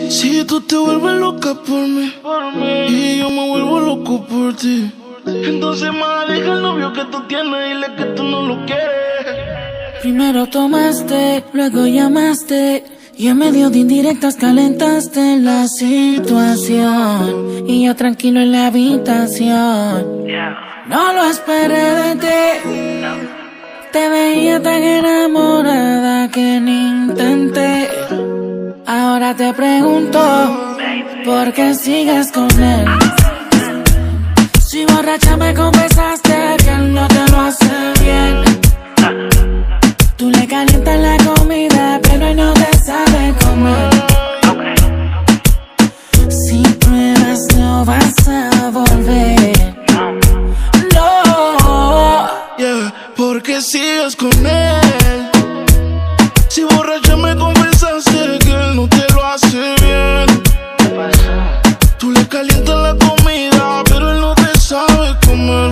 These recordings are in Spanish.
Si tú te vuelves loca por mí y yo me vuelvo loco por ti, entonces más deja el novio que tú tienes, dile que tú no lo quieres. Primero tomaste, luego llamaste y en medio de indirectas calentaste la situación y yo tranquilo en la habitación. No lo esperé de ti, te veía tan enamorada que ni intenté. Ahora te pregunto, ¿por qué sigues con él? Si borracha me confesaste que él no te lo hace bien. Tú le calientas la comida, pero él no te sabe comer. Si pruebas no vas a volver. No. Yeah, ¿por qué sigues con él? Si borracha me confesaste que él no te lo hace bien. Tú le calientas la comida, pero él no te sabe comer.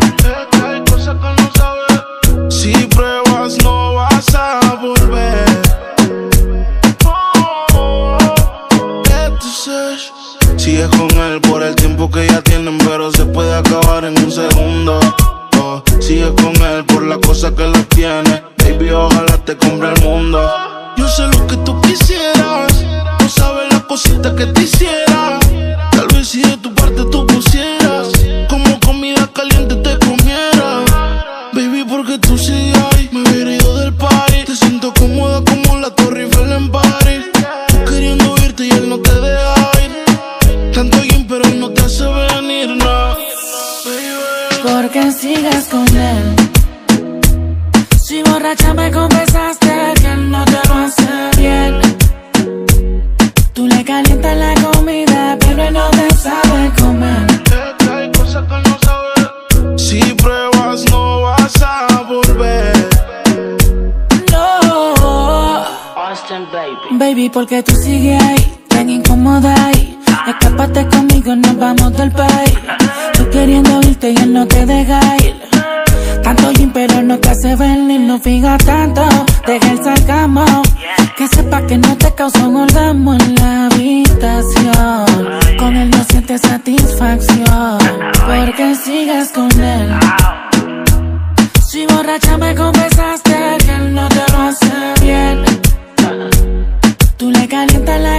Hay cosas que no sabe. Si pruebas no vas a volver. Entonces, sigues con él por el tiempo que ya tienen, pero se puede acabar en un segundo. Sigues con él por la cosa que lo tiene. Baby, ojalá te compre el mundo. Yo sé lo que tú quisieras, no sabes la cosita que te hiciera. Tal vez si de tu parte tú pusieras, como comida caliente te comiera. Baby, porque tú sigues ahí, me hubiera ido del party. Te siento cómoda como la Torre Eiffel en París. Tú queriendo irte y él no te deja ir. Tanto bien, pero él no te hace venir, no. ¿Por qué sigues con él? Si borracha me confesaste que él no te lo hace bien. Tú le calientas la comida, pero él no te sabe comer. Hay cosas que no sabes. Si pruebas no vas a volver. No. Austin, baby. Baby, porque tú sigues ahí, tan incómoda ahí. Escápate conmigo, nos vamos del país. Tú queriendo irte y él no te deja ir. Tanto gym pero no te hace venir, no fija tanto. Deja el sarcasmo, que sepa que no te causó un orgasmo en la habitación. Con él no sientes satisfacción. ¿Por qué sigues con él? Si borracha me confesaste que él no te lo hace bien. Tú le calientas la